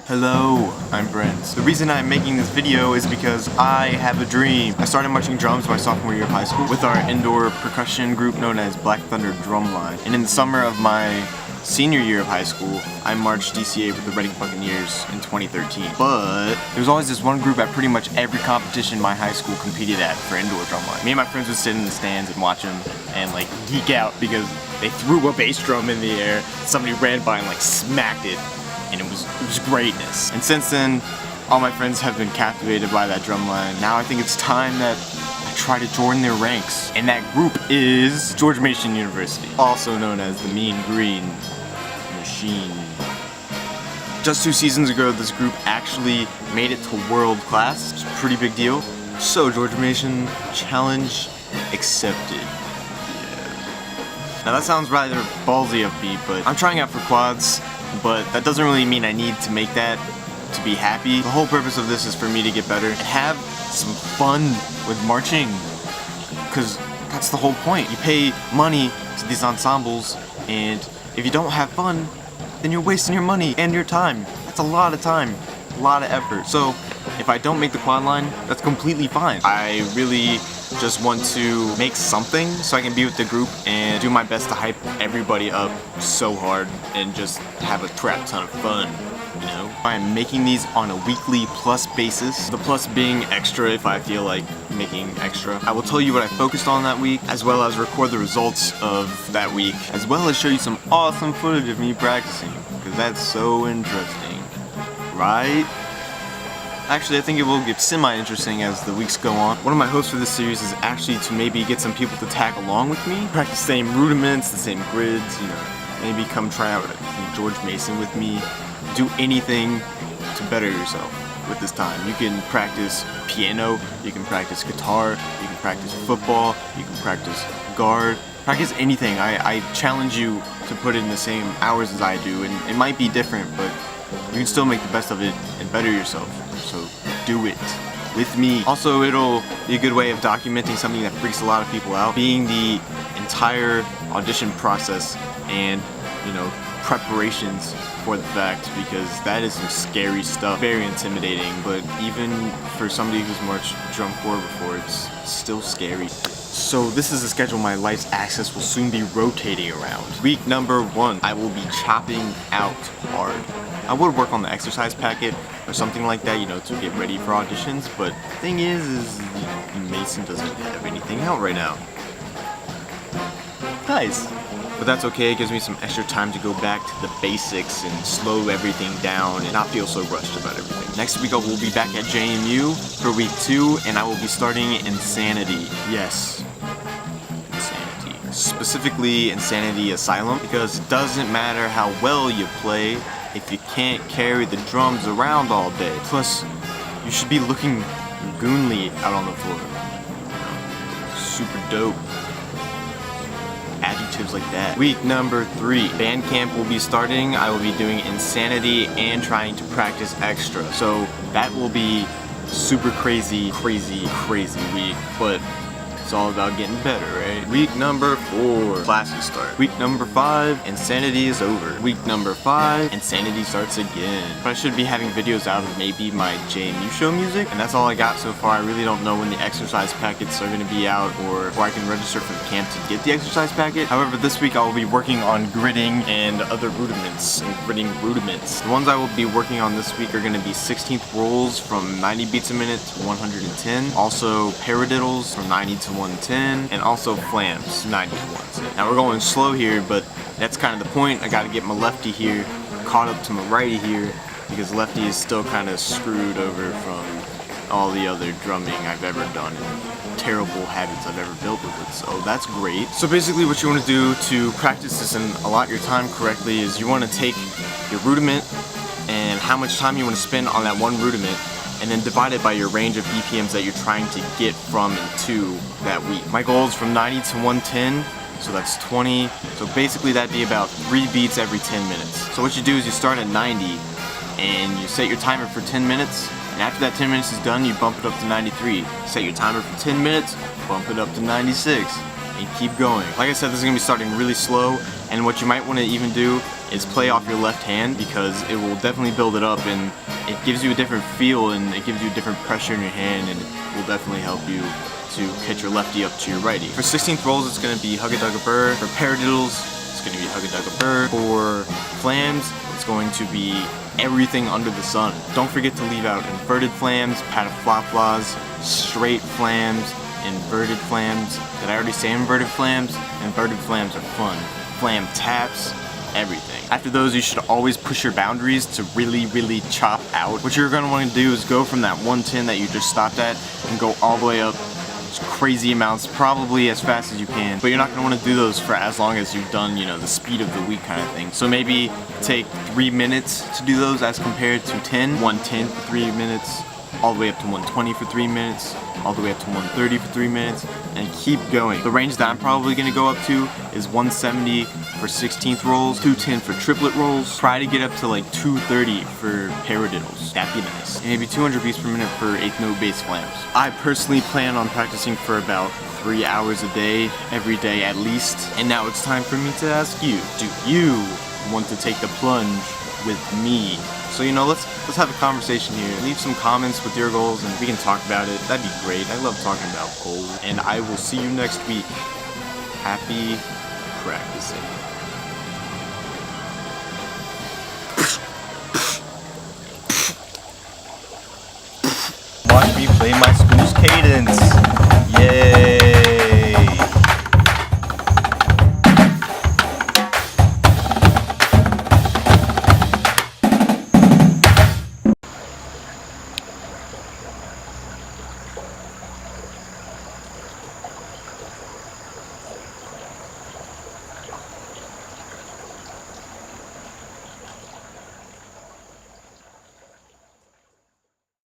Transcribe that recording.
Hello, I'm Brent. The reason I'm making this video is because I have a dream. I started marching drums my sophomore year of high school with our indoor percussion group known as Black Thunder Drumline. And in the summer of my senior year of high school, I marched DCA with the Reading Buccaneers in 2013. But there was always this one group at pretty much every competition my high school competed at for indoor drumline. Me and my friends would sit in the stands and watch them and like geek out because they threw a bass drum in the air, somebody ran by and like smacked it, and it was greatness. And since then, all my friends have been captivated by that drumline. Now I think it's time that I try to join their ranks. And that group is George Mason University, also known as the Mean Green Machine. Just 2 seasons ago, this group actually made it to world class. It's a pretty big deal. So George Mason, challenge accepted. Now that sounds rather ballsy of me, but I'm trying out for quads, but that doesn't really mean I need to make that to be happy. The whole purpose of this is for me to get better and have some fun with marching, because that's the whole point. You pay money to these ensembles, and if you don't have fun, then you're wasting your money and your time. That's a lot of time, a lot of effort. So if I don't make the quad line, that's completely fine. I really just want to make something so I can be with the group and do my best to hype everybody up so hard and just have a crap ton of fun, you know? I'm making these on a weekly plus basis, the plus being extra if I feel like making extra. I will tell you what I focused on that week, as well as record the results of that week, as well as show you some awesome footage of me practicing, because that's so interesting, right? Actually, I think it will get semi-interesting as the weeks go on. One of my hopes for this series is actually to maybe get some people to tag along with me, practice the same rudiments, the same grids, you know, maybe come try out George Mason with me, do anything to better yourself with this time. You can practice piano, you can practice guitar, you can practice football, you can practice guard, practice anything. I challenge you to put in the same hours as I do, and it might be different, but you can still make the best of it and better yourself. So do it with me. Also, it'll be a good way of documenting something that freaks a lot of people out, being the entire audition process and, you know, preparations for the fact, because that is some scary stuff, very intimidating, but even for somebody who's marched drum corps before, it's still scary. So this is the schedule my life's axis will soon be rotating around. Week number 1, I will be chopping out hard. I would work on the exercise packet or something like that, you know, to get ready for auditions, but the thing is Mason doesn't have anything out right now. Nice. But that's okay, it gives me some extra time to go back to the basics and slow everything down and not feel so rushed about everything. Next week I will be back at JMU for week 2, and I will be starting Insanity. Yes. Insanity. Specifically Insanity Asylum, because it doesn't matter how well you play if you can't carry the drums around all day. Plus, you should be looking goonly out on the floor. You know, super dope. Adjectives like that. Week number 3, band camp will be starting. I will be doing Insanity and trying to practice extra. So that will be super crazy week, but it's all about getting better, right? Week number 4, classes start. Week number 5, Insanity is over. Week number 5, Insanity starts again. But I should be having videos out of maybe my JMU show music, and that's all I got so far. I really don't know when the exercise packets are gonna be out or I can register for the camp to get the exercise packet. However, this week I will be working on gridding and other rudiments and gridding rudiments. The ones I will be working on this week are gonna be 16th rolls from 90 beats a minute to 110. Also paradiddles from 90 to 110, and also flams 90 to 110. Now we're going slow here, but that's kind of the point. I gotta get my lefty here caught up to my righty here, because lefty is still kind of screwed over from all the other drumming I've ever done and terrible habits I've ever built with it, so that's great. So basically what you want to do to practice this and allot your time correctly is you want to take your rudiment and how much time you want to spend on that one rudiment, and then divide it by your range of BPMs that you're trying to get from and to that week. My goal is from 90 to 110, so that's 20. So basically that'd be about 3 beats every 10 minutes. So what you do is you start at 90 and you set your timer for 10 minutes, and after that 10 minutes is done, you bump it up to 93. Set your timer for 10 minutes, bump it up to 96, and keep going. Like I said, this is gonna be starting really slow, And what you might want to even do is play off your left hand, because it will definitely build it up and it gives you a different feel and it gives you a different pressure in your hand, and it will definitely help you to catch your lefty up to your righty. For 16th rolls, it's going to be Hugga Dugga Burr. For paradiddles, it's going to be Hugga Dugga Burr. For flams, it's going to be everything under the sun. Don't forget to leave out inverted flams, pataflaflas, straight flams, inverted flams. Did I already say inverted flams? Inverted flams are fun. Flam taps, everything. After those, you should always push your boundaries to really chop out. What you're going to want to do is go from that 110 that you just stopped at and go all the way up crazy amounts, probably as fast as you can, but you're not going to want to do those for as long as you've done, you know, the speed of the week kind of thing. So maybe take 3 minutes to do those as compared to 110 for 3 minutes, all the way up to 120 for 3 minutes, all the way up to 130 for 3 minutes, and keep going. The range that I'm probably going to go up to is 170 for 16th rolls, 210 for triplet rolls. Try to get up to like 230 for paradiddles. That'd be nice. And maybe 200 beats per minute for 8th note bass flams. I personally plan on practicing for about 3 hours a day, every day at least. And now it's time for me to ask you, do you want to take the plunge with me? So, you know, let's have a conversation here. Leave some comments with your goals and we can talk about it. That'd be great. I love talking about goals. And I will see you next week. Happy practicing. Watch me play my school's cadence. Yeah.